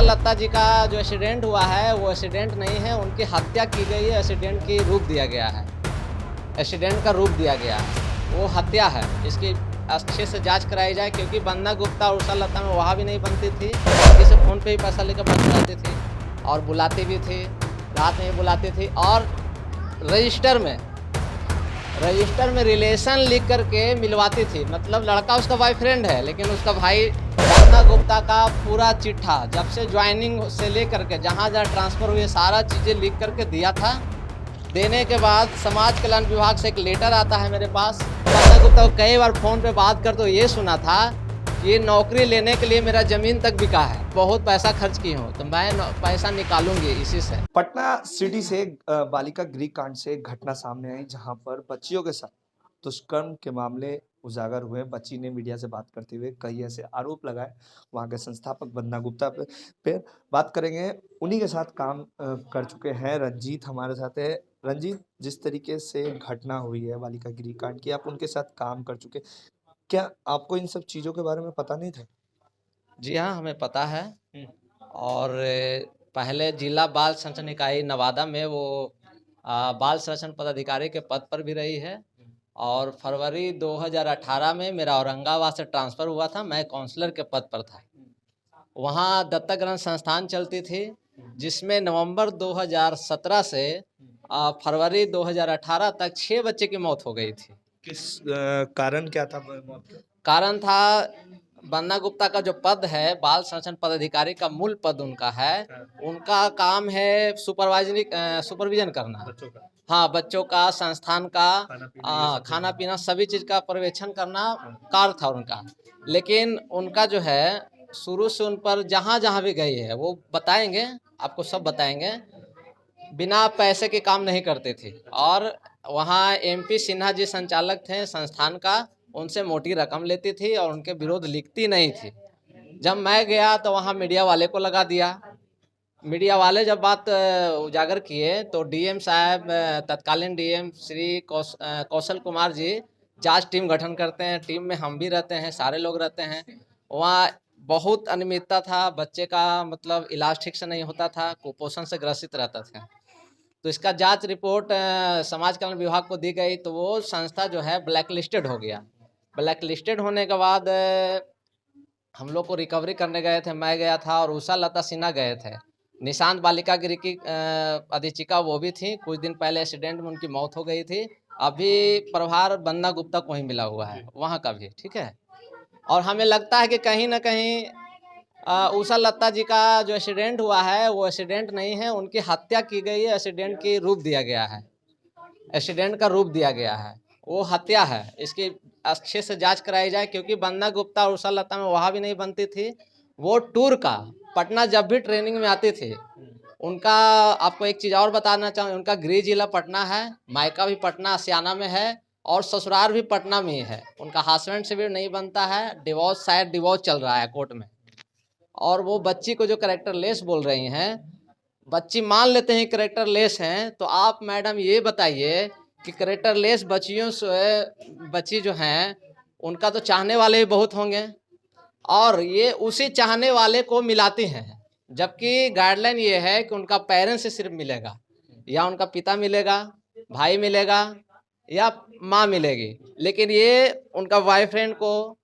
लता जी का जो एक्सीडेंट हुआ है वो एक्सीडेंट नहीं है, उनकी हत्या की गई है। एक्सीडेंट की रूप दिया गया है, एक्सीडेंट का रूप दिया गया है, वो हत्या है। इसकी अच्छे से जांच कराई जाए, क्योंकि वंदना गुप्ता और उषा लता में वहाँ भी नहीं बनती थी, किसी फ़ोन पे ही पैसा लेकर बन जाती थी और बुलाती भी थी, रात में ही बुलाती थी। और रजिस्टर में रिलेशन लिख करके मिलवाती थी। मतलब लड़का उसका बॉयफ्रेंड है, लेकिन उसका भाई वंदना गुप्ता का पूरा चिट्ठा जब से ज्वाइनिंग से लेकर के जहाँ ट्रांसफ़र हुए सारा चीज़ें लिख करके दिया था। देने के बाद समाज कल्याण विभाग से एक लेटर आता है मेरे पास। वंदना गुप्ता को कई बार फ़ोन पे बात कर तो ये सुना था कि ये नौकरी लेने के लिए मेरा ज़मीन तक बिका है, बहुत पैसा खर्च की हूँ, तो मैं पैसा निकालूंगी इसी से। पटना सिटी से बालिका गृह कांड से एक घटना सामने आई, जहां पर बच्चियों के साथ दुष्कर्म के मामले उजागर हुए। बच्ची ने मीडिया से बात करते हुए कई ऐसे आरोप लगाए। वहां के संस्थापक वंदना गुप्ता पे बात करेंगे। उन्हीं के साथ काम कर चुके हैं रंजीत हमारे साथ है। रंजीत, जिस तरीके से घटना हुई है बालिका गृह कांड की, आप उनके साथ काम कर चुके, क्या आपको इन सब चीजों के बारे में पता नहीं था? जी हाँ, हमें पता है। और पहले जिला बाल संरक्षण इकाई नवादा में वो बाल संरक्षण पदाधिकारी के पद पर भी रही है। और फरवरी 2018 में मेरा औरंगाबाद से ट्रांसफ़र हुआ था, मैं काउंसलर के पद पर था। वहाँ दत्तक ग्रहण संस्थान चलती थी, जिसमें नवंबर 2017 से फरवरी 2018 तक 6 बच्चे की मौत हो गई थी। किस कारण क्या था मौत का? कारण था वंदना गुप्ता का जो पद है बाल संरक्षण पदाधिकारी का, मूल पद उनका है, उनका काम है सुपरविजन करना बच्चों का, हाँ, बच्चों का, संस्थान का खाना पीना सभी चीज़ का पर्यवेक्षण करना कार्य था उनका। लेकिन उनका जो है शुरू से उन पर जहाँ जहाँ भी गई है वो बताएंगे, आपको सब बताएंगे, बिना पैसे के काम नहीं करते थे। और वहाँ MP सिन्हा जी संचालक थे संस्थान का, उनसे मोटी रकम लेती थी और उनके विरोध लिखती नहीं थी। जब मैं गया तो वहाँ मीडिया वाले को लगा दिया। मीडिया वाले जब बात उजागर किए तो DM साहब, तत्कालीन DM श्री कौशल कुमार जी जांच टीम गठन करते हैं। टीम में हम भी रहते हैं, सारे लोग रहते हैं। वहाँ बहुत अनियमितता था, बच्चे का मतलब इलाज ठीक से नहीं होता था, कुपोषण से ग्रसित रहता था। तो इसका जांच रिपोर्ट समाज कल्याण विभाग को दी गई, तो वो संस्था जो है ब्लैक लिस्टेड हो गया। ब्लैक लिस्टेड होने के बाद हम लोग को रिकवरी करने गए थे, मैं गया था और उषा लता सिन्हा गए थे। निशांत बालिका गृह की अधीक्षिका वो भी थी। कुछ दिन पहले एक्सीडेंट में उनकी मौत हो गई थी। अभी प्रभार वंदना गुप्ता को ही मिला हुआ है वहाँ का भी, ठीक है। और हमें लगता है कि कहीं ना कहीं उषा लता जी का जो एक्सीडेंट हुआ है वो एक्सीडेंट नहीं है, उनकी हत्या की गई है। एक्सीडेंट की रूप दिया गया है, एक्सीडेंट का रूप दिया गया है, वो हत्या है। इसकी अच्छे से जांच कराई जाए, क्योंकि वंदना गुप्ता और उषा लता में वहाँ भी नहीं बनती थी। वो टूर का पटना जब भी ट्रेनिंग में आती थी उनका, आपको एक चीज़ और बताना चाहूँ, उनका गृह जिला पटना है, मायका भी पटना सियाना में है और ससुराल भी पटना में ही है। उनका हस्बैंड से भी नहीं बनता है, डिवोर्स, शायद डिवोर्स चल रहा है कोर्ट में। और वो बच्ची को जो करेक्टर लेस बोल रही हैं, बच्ची मान लेते हैं करेक्टर लेस हैं, तो आप मैडम ये बताइए कि करेक्टर लेस बच्चियों से, बच्ची जो हैं उनका तो चाहने वाले भी बहुत होंगे, और ये उसी चाहने वाले को मिलाती हैं। जबकि गाइडलाइन ये है कि उनका पेरेंट्स से सिर्फ मिलेगा, या उनका पिता मिलेगा, भाई मिलेगा, या माँ मिलेगी। लेकिन ये उनका बॉयफ्रेंड को,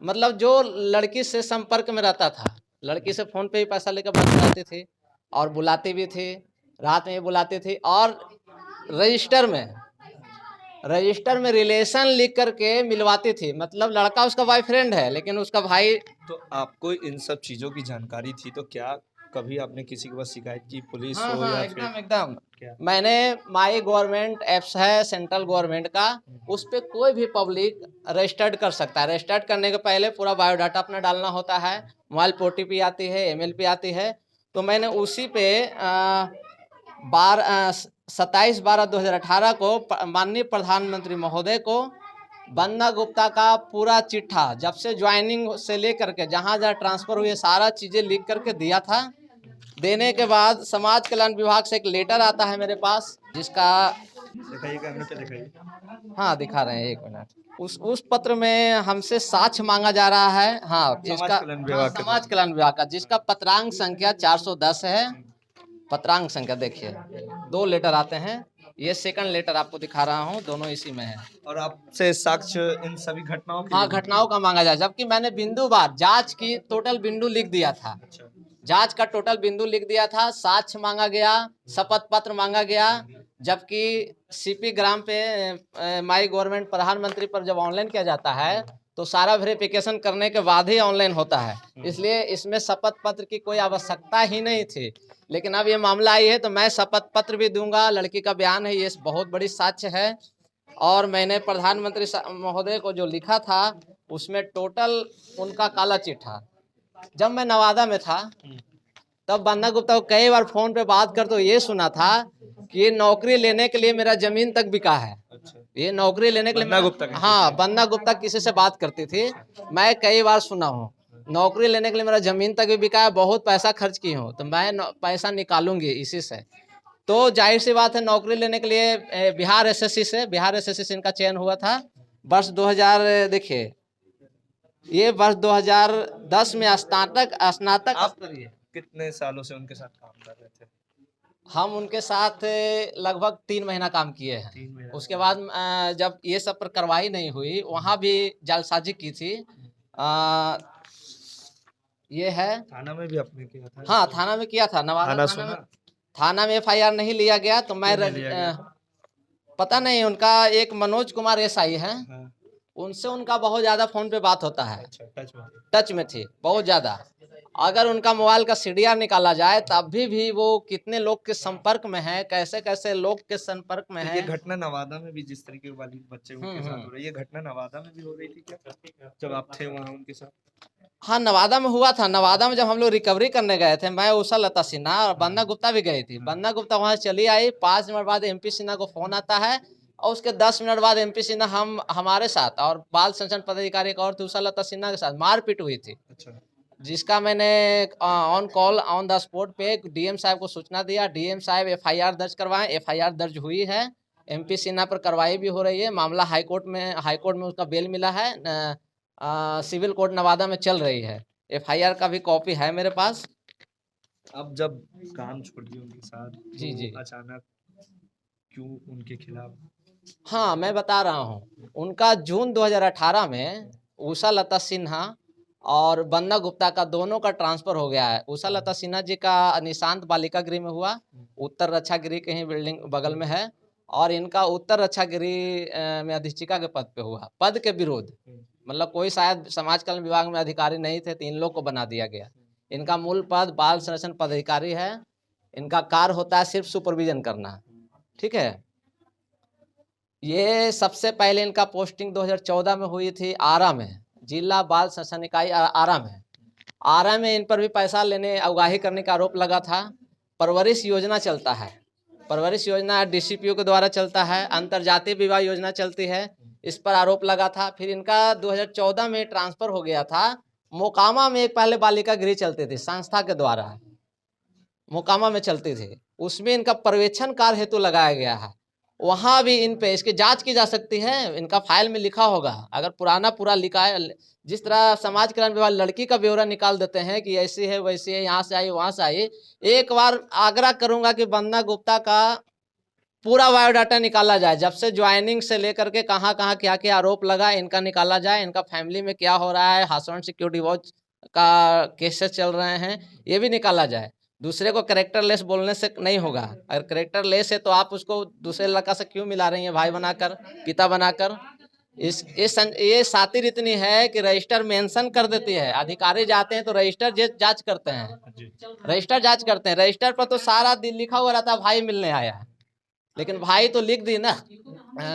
मतलब जो लड़की से संपर्क में रहता था, लड़की से फ़ोन पे ही पैसा लेकर बात कराती थी और बुलाती भी थी, रात में भी बुलाती थी। और रजिस्टर में रिलेशन लिख करके मिलवाती थी। मतलब लड़का उसका बॉयफ्रेंड है, लेकिन उसका भाई। तो आपको इन सब चीजों की जानकारी थी, तो क्या कभी आपने किसी के पास शिकायत की, पुलिस हाँ हो हाँ, या एकदम फिर एकदम। क्या? मैंने माई गवर्नमेंट ऐप्स है सेंट्रल गवर्नमेंट का, उस पर कोई भी पब्लिक रजिस्टर्ड कर सकता है। रजिस्टर्ड करने के पहले पूरा बायोडाटा अपना डालना होता है, मोबाइल पे OTP आती है, email पे आती है। तो मैंने उसी पे 27/12/2018 को माननीय प्रधानमंत्री महोदय को वंदना गुप्ता का पूरा चिट्ठा जब से ज्वाइनिंग से लेकर के जहाँ ट्रांसफ़र हुए सारा चीज़ें लिख करके दिया था। देने के बाद समाज कल्याण विभाग से एक लेटर आता है मेरे पास, जिसका दिखाइए, कैमरे पे दिखाइए। हाँ दिखा रहे हैं, एक मिनट। उस पत्र में हमसे साक्ष्य मांगा जा रहा है। हाँ समाज इसका, कल्याण हाँ विभाग के समाज कल्याण विभाग का, जिसका पत्रांक संख्या 410 है। पत्रांक संख्या देखिए, 2 लेटर आते हैं, ये सेकंड लेटर आपको दिखा रहा हूँ, दोनों इसी में है। और आपसे साक्ष्य इन सभी घटनाओं के हाँ लिए घटनाओं का मांगा जाए, जबकि मैंने बिंदुवार जांच की टोटल बिंदु लिख दिया था। अच्छा, जांच का टोटल बिंदु लिख दिया था, साक्ष्य मांगा गया, शपथ पत्र मांगा गया। जबकि सीपी ग्राम पे माई गवर्नमेंट प्रधानमंत्री पर जब ऑनलाइन किया जाता है तो सारा वेरिफिकेशन करने के बाद ही ऑनलाइन होता है, इसलिए इसमें शपथ पत्र की कोई आवश्यकता ही नहीं थी। लेकिन अब ये मामला आई है तो मैं शपथ पत्र भी दूंगा। लड़की का बयान है, ये बहुत बड़ी साक्ष्य है। और मैंने प्रधानमंत्री महोदय को जो लिखा था उसमें टोटल उनका काला चिट्ठा। जब मैं नवादा में था तब बन्ना गुप्ता को कई बार फोन पे बात कर तो ये सुना था कि ये नौकरी लेने के लिए मेरा जमीन तक बिका है। अच्छा, ये नौकरी लेने के लिए बन्ना गुप्ता की हाँ बन्ना गुप्ता किसी से बात करती थी, मैं कई बार सुना हूँ। नौकरी लेने के लिए मेरा जमीन तक भी बिका है, बहुत पैसा खर्च की हूँ, तो मैं पैसा निकालूंगी इसी से। तो जाहिर सी बात है, नौकरी लेने के लिए बिहार एसएससी से इनका चयन हुआ था। वर्ष 2000 देखिए, ये वर्ष 2010 में स्नातक आप स्तरीय। कितने सालों से उनके साथ काम कर रहे थे? हम उनके साथ लगभग 3 महीना काम किए हैं। 3 महीना। उसके बाद जब ये सब पर कार्रवाई नहीं हुई, वहाँ भी जालसाजी की थी। अ, ये है थाना में भी आपने किया था? हाँ, थाना में किया था, नवादा थाना थाना में। सुना? थाना में एफआईआर नहीं लिया गया तो मैं क्यों नहीं लिया गया? पता नहीं, उनका एक मनोज कुमार एसआई है, हाँ, उनसे उनका बहुत ज्यादा फोन पे बात होता है। अच्छा, टच में। टच में थी बहुत ज्यादा। अगर उनका मोबाइल का सीडीआर निकाला जाए तब भी वो कितने लोग के संपर्क में है, कैसे कैसे लोग के संपर्क में तो है। ये घटना नवादा में भी जिस तरीके वाली बच्चे उनके साथ हो रही है, ये घटना नवादा में भी हो रही थी क्या, जब आप थे वहाँ उनके साथ? हाँ नवादा में हुआ था। नवादा में जब हम लोग रिकवरी करने गए थे, मैं, उषा लता सिन्हा और बन्ना गुप्ता भी गई थी। बन्ना गुप्ता वहां चली आई, 5 मिनट बाद एमपी सिन्हा को फोन आता है और उसके 10 मिनट बाद एमपी सिन्हा हमारे साथ और बाल संरक्षण पदाधिकारी और उषा लता सिन्हा के साथ मारपीट हुई थी। अच्छा, जिसका मैंने on call on the spot पे डीएम साहब को सूचना दिया। डीएम साहब एफआईआर दर्ज करवाएं, एफआईआर दर्ज हुई है। एमपी सिन्हा पर कार्रवाई भी हो रही है। मामला हाईकोर्ट में उसका बेल मिला है। सिविल कोर्ट नवादा में चल रही है। एफआईआर का भी कॉपी है मेरे पास। अब जब काम छोड़ दिया उनके साथ जी, तो जी। अचानक क्यों उनके खिलाफ? हाँ मैं बता रहा हूँ, उनका जून 2018 में उषा लता सिन्हा और बन्ना गुप्ता का दोनों का ट्रांसफर हो गया है। उषा लता सिन्हा जी का निशांत बालिका गृह में हुआ, उत्तर रक्षा गृह के ही बिल्डिंग बगल में है। और इनका उत्तर रक्षा गृह में अधीक्षिका के पद पे हुआ, पद के विरोध, मतलब कोई शायद समाज कल्याण विभाग में अधिकारी नहीं थे तो इन लोग को बना दिया गया। इनका मूल पद बाल संरक्षण पदाधिकारी है। इनका कार्य होता है सिर्फ सुपरविजन करना, ठीक है। ये सबसे पहले इनका पोस्टिंग 2014 में हुई थी आरा में, जिला बाल संरक्षण इकाई आरा में। आरा में इन पर भी पैसा लेने, अवगाही करने का आरोप लगा था। परवरिश योजना चलता है, परवरिश योजना डीसीपीओ के द्वारा चलता है। अंतरजातीय विवाह योजना चलती है, इस पर आरोप लगा था। फिर इनका 2014 में ट्रांसफर हो गया था। मोकामा में एक पहले बालिका गृह चलती थी संस्था के द्वारा, मोकामा में चलती थी, उसमें इनका पर्यवेक्षण कार्य हेतु लगाया गया है। वहाँ भी इन पे इसकी जांच की जा सकती है, इनका फाइल में लिखा होगा। अगर पुराना पूरा लिखा है, जिस तरह समाज कल्याण विभाग लड़की का ब्यौरा निकाल देते हैं कि ऐसी है वैसी है, यहाँ से आई वहाँ से आई, एक बार आग्रह करूंगा कि बन्ना गुप्ता का पूरा बायोडाटा निकाला जाए, जब से ज्वाइनिंग से लेकर के कहाँ कहाँ क्या क्या आरोप लगा इनका निकाला जाए। इनका फैमिली में क्या हो रहा है, हस्बैंड सिक्योरिटी वॉच का केसेस चल रहे हैं, ये भी निकाला जाए। दूसरे को करेक्टरलेस बोलने से नहीं होगा। अगर करेक्टरलेस है तो आप उसको दूसरे लड़का से क्यों मिला रही हैं, भाई बनाकर, पिता बनाकर। ये शातिर इतनी है कि रजिस्टर मेंशन कर देती है। अधिकारी जाते हैं तो रजिस्टर जांच करते हैं, रजिस्टर जांच करते हैं। रजिस्टर पर तो सारा दिन लिखा हुआ रहता है भाई मिलने आया है, लेकिन भाई तो लिख दी ना।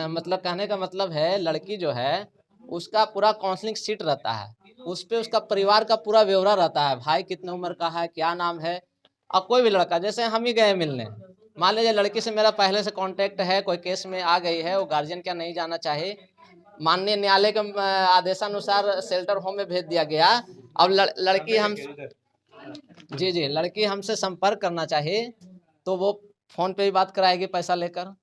मतलब कहने का मतलब है, लड़की जो है उसका पूरा काउंसलिंग सीट रहता है, उस पे उसका परिवार का पूरा ब्यौरा रहता है, भाई कितने उम्र का है, क्या नाम है। अब कोई भी लड़का, जैसे हम ही गए मिलने, मान लीजिए लड़की से मेरा पहले से कांटेक्ट है, कोई केस में आ गई है, वो गार्जियन क्या नहीं जाना चाहे, माननीय न्यायालय के आदेशानुसार शेल्टर होम में भेज दिया गया। अब लड़की हम जी जी लड़की हमसे संपर्क करना चाहिए तो वो फोन पे भी बात कराएगी पैसा लेकर।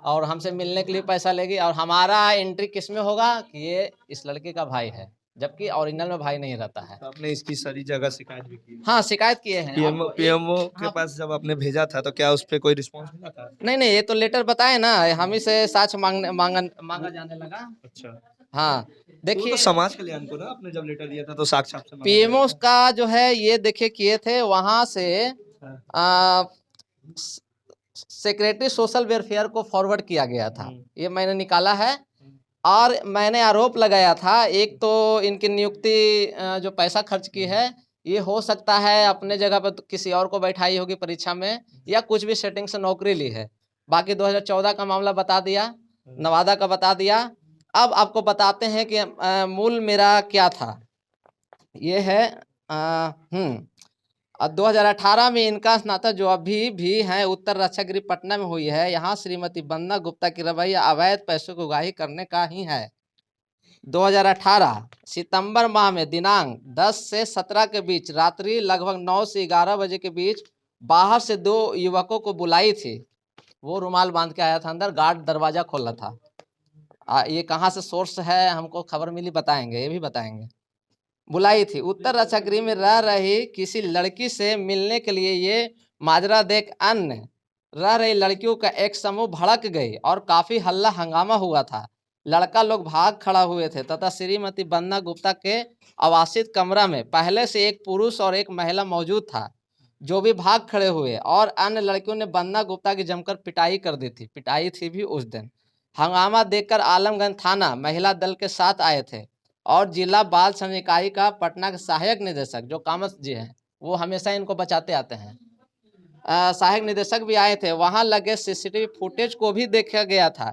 और हमसे मिलने के लिए पैसा लेगी, और हमारा एंट्री किस में होगा कि ये इस लड़के का भाई है, जबकि ओरिजिनल में भाई नहीं रहता है। तो आपने इसकी सारी जगह शिकायत भी की? हाँ, शिकायत किए हैं। पीएमओ के हाँ, पास जब आपने भेजा था तो क्या उस पे कोई रिस्पॉन्स मिला था? नहीं नहीं, ये तो लेटर बताए ना, हम ही से साक्ष्य मांगा जाने लगा। अच्छा, हाँ तो देखिए, समाज कल्याण को ना आपने जब लेटर दिया था तो साक्ष्य आपसे मांगा पीएमओ गया था? का जो है ये देखिए किए थे वहां से, हाँ। सेक्रेटरी सोशल वेलफेयर को फॉरवर्ड किया गया था, ये मैंने निकाला है। हम्म। और मैंने आरोप लगाया था, एक तो इनकी नियुक्ति जो पैसा खर्च की है, ये हो सकता है अपने जगह पर तो किसी और को बैठाई होगी परीक्षा में, या कुछ भी सेटिंग से नौकरी ली है। बाकी 2014 का मामला बता दिया, नवादा का बता दिया। अब आपको बताते हैं कि मूल मेरा क्या था। ये है 2018 में इनका स्नातक जो अभी भी है उत्तर रक्षा गृह पटना में हुई है। यहाँ श्रीमती वंदना गुप्ता की रवैया अवैध पैसों की उगाही करने का ही है। 2018 सितंबर माह में दिनांक 10 से 17 के बीच रात्रि लगभग 9 से 11 बजे के बीच बाहर से 2 युवकों को बुलाई थी। वो रुमाल बांध के आया था अंदर, गार्ड दरवाजा खोला था। ये कहाँ से सोर्स है, हमको खबर मिली, बताएंगे, ये भी बताएंगे। बुलाई थी उत्तर रक्षा गृह में रह रही किसी लड़की से मिलने के लिए। ये माजरा देख अन्य रह रही लड़कियों का एक समूह भड़क गई और काफी हल्ला हंगामा हुआ था। लड़का लोग भाग खड़ा हुए थे तथा श्रीमती वंदना गुप्ता के आवासित कमरा में पहले से एक पुरुष और एक महिला मौजूद था, जो भी भाग खड़े हुए। और अन्य लड़कियों ने वंदना गुप्ता की जमकर पिटाई कर दी थी, पिटाई थी भी उस दिन। हंगामा देखकर आलमगंज थाना महिला दल के साथ आए थे, और जिला बाल श्रम इकाई का पटना के सहायक निदेशक जो कामत जी हैं, वो हमेशा इनको बचाते आते हैं, सहायक निदेशक भी आए थे। वहां लगे सीसीटीवी फुटेज को भी देखा गया था,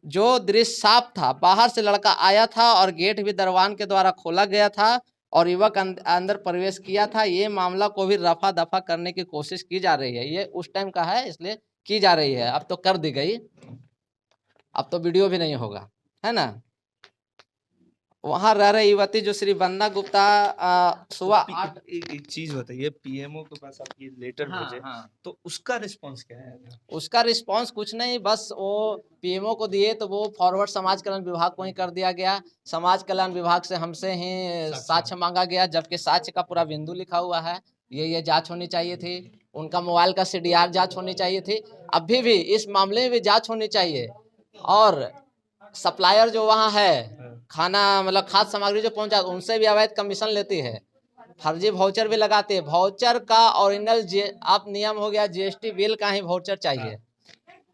जो दृश्य साफ था। बाहर से लड़का आया था और गेट भी दरवान के द्वारा खोला गया था और युवक अंदर प्रवेश किया था। ये मामला को भी रफा दफा करने की कोशिश की जा रही है। ये उस टाइम का है, इसलिए की जा रही है। अब तो कर दी गई, अब तो वीडियो भी नहीं होगा, है ना। वहां रह रही युवती जो श्री वंदना गुप्ता सुबह 8। एक चीज बताइए, पीएमओ के पास आप ये लेटर हाँ, भेजे हाँ। तो उसका रिस्पांस क्या है? उसका रिस्पांस कुछ नहीं, बस वो पीएमओ को दिए तो वो फॉरवर्ड समाज कल्याण विभाग को ही कर दिया गया। समाज कल्याण विभाग से हमसे ही साक्ष्य मांगा गया, जबकि साक्ष्य का पूरा बिंदु लिखा हुआ है। ये जांच होनी चाहिए थी, उनका मोबाइल का सीडीआर जांच होनी चाहिए थी, अभी भी इस मामले में भी जांच होनी चाहिए। और सप्लायर जो वहाँ है, खाना मतलब खाद्य सामग्री जो पहुंचा, उनसे भी अवैध कमीशन लेती है, फर्जी वाउचर भी लगाते हैं। वाउचर का ओरिजिनल आप नियम हो गया, जीएसटी बिल का ही वाउचर चाहिए।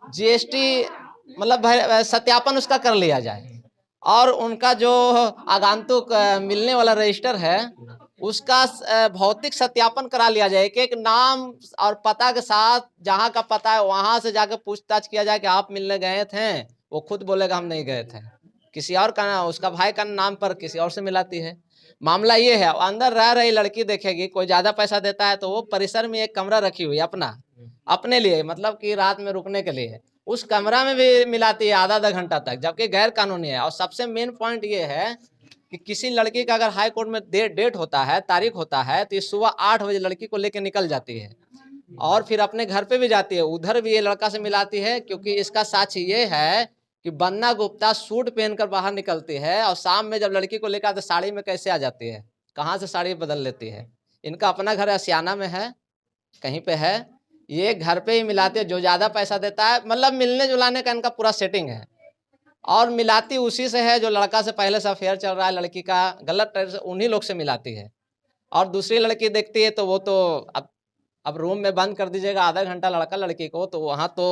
जीएसटी मतलब सत्यापन उसका कर लिया जाए, और उनका जो आगंतुक मिलने वाला रजिस्टर है उसका भौतिक सत्यापन करा लिया जाए। एक एक नाम और पता के साथ, जहाँ का पता है वहां से जाकर पूछताछ किया जाए कि आप मिलने गए थे। वो खुद बोलेगा हम नहीं गए थे, किसी और का, उसका भाई का नाम पर किसी और से मिलाती है। मामला ये है, अंदर रह रही लड़की देखेगी, कोई ज्यादा पैसा देता है तो वो परिसर में एक कमरा रखी हुई अपना, अपने लिए, मतलब कि रात में रुकने के लिए, उस कमरा में भी मिलाती है आधा आधा घंटा तक, जबकि गैर कानूनी है। और सबसे मेन पॉइंट ये है कि किसी लड़की का अगर हाई कोर्ट में डेट होता है, तारीख होता है, तो ये सुबह 8 बजे लड़की को लेकर निकल जाती है और फिर अपने घर पे भी जाती है, उधर भी ये लड़का से मिलाती है। क्योंकि इसका साक्ष्य ये है कि वंदना गुप्ता सूट पहनकर बाहर निकलती है, और शाम में जब लड़की को लेकर आते साड़ी में कैसे आ जाती है, कहाँ से साड़ी बदल लेती है। इनका अपना घर असियाना में है, कहीं पे है, ये घर पे ही मिलाते हैं। जो ज्यादा पैसा देता है, मतलब मिलने जुलाने का इनका पूरा सेटिंग है। और मिलाती उसी से है जो लड़का से पहले से अफेयर चल रहा है, लड़की का गलत टाइप से उन्हीं लोग से मिलाती है। और दूसरी लड़की देखती है तो वो तो अब रूम में बंद कर दीजिएगा आधा घंटा लड़का लड़की को, तो वहाँ तो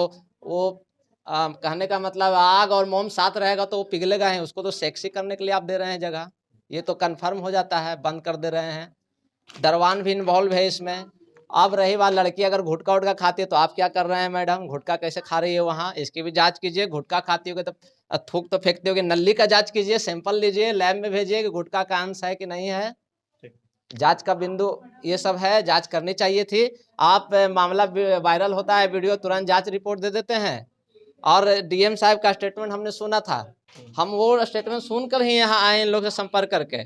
वो कहने का मतलब आग और मोम साथ रहेगा तो वो पिघलेगा ही, उसको तो सेक्सी करने के लिए आप दे रहे हैं जगह, ये तो कंफर्म हो जाता है, बंद कर दे रहे हैं। दरवान भी इन्वॉल्व है इसमें। अब रही बात लड़की अगर गुटखा उटका खाती है तो आप क्या कर रहे हैं मैडम, गुटखा कैसे खा रही है वहाँ, इसकी भी जांच कीजिए। गुटखा खाती होगी तो थूक तो फेंकती होगी, नली का जांच कीजिए, सैंपल लीजिए, लैब में भेजिए कि गुटखा का अंश है कि नहीं है। जांच का बिंदु ये सब है, जांच करनी चाहिए थी। आप मामला वायरल होता है, वीडियो तुरंत जांच रिपोर्ट दे देते हैं। और डीएम साहब का स्टेटमेंट हमने सुना था, हम वो स्टेटमेंट सुनकर ही यहाँ आए इन लोग से संपर्क करके।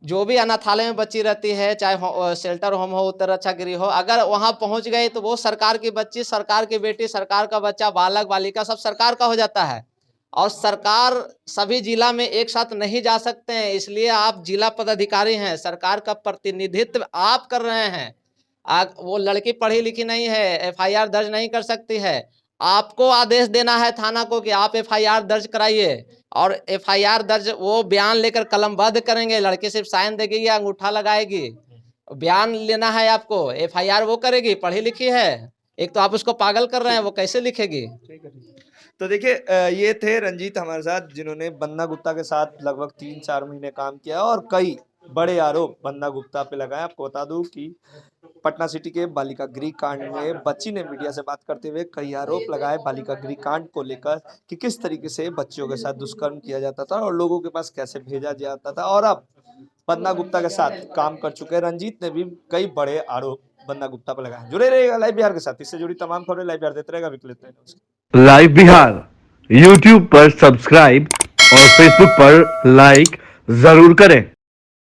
जो भी अनाथालय में बच्ची रहती है, चाहे शेल्टर होम हो, उत्तर रक्षा गृह हो, अगर वहां पहुंच गई तो वो सरकार की बच्ची, सरकार की बेटी, सरकार का बच्चा, बालक बालिका सब सरकार का हो जाता है। और सरकार सभी जिला में एक साथ नहीं जा सकते हैं, इसलिए आप जिला पदाधिकारी हैं, सरकार का प्रतिनिधित्व आप कर रहे हैं। वो लड़की पढ़ी लिखी नहीं है, FIR दर्ज नहीं कर सकती है, आपको आदेश देना है थाना को कि आप FIR दर्ज कराइए। और FIR दर्ज वो बयान लेकर कलमबद्ध करेंगे, लड़की सिर्फ साइन देगी या अंगूठा लगाएगी, बयान लेना है आपको। FIR वो करेगी, पढ़ी लिखी है, एक तो आप उसको पागल कर रहे हैं, वो कैसे लिखेगी। तो देखिए ये थे रंजीत हमारे साथ, जिन्होंने बन्ना गुप्ता के साथ लगभग 3-4 महीने काम किया और कई बड़े आरोप बन्ना गुप्ता पे लगाए। आपको बता दूं कि पटना सिटी के बालिका गृह कांड में बच्ची ने मीडिया से बात करते हुए कई आरोप लगाए बालिका गृह कांड को लेकर कि किस तरीके से बच्चियों के साथ दुष्कर्म किया जाता था और लोगों के पास कैसे भेजा जाता था। और अब बन्ना गुप्ता के साथ काम कर चुके रंजीत ने भी कई बड़े आरोप बन्ना गुप्ता पर लगाए। जुड़े रहेगा लाइव बिहार के साथ, इससे जुड़ी तमाम खबरें लाइव बिहार देते रहेगा। लाइव बिहार यूट्यूब पर सब्सक्राइब और फेसबुक पर लाइक जरूर करें।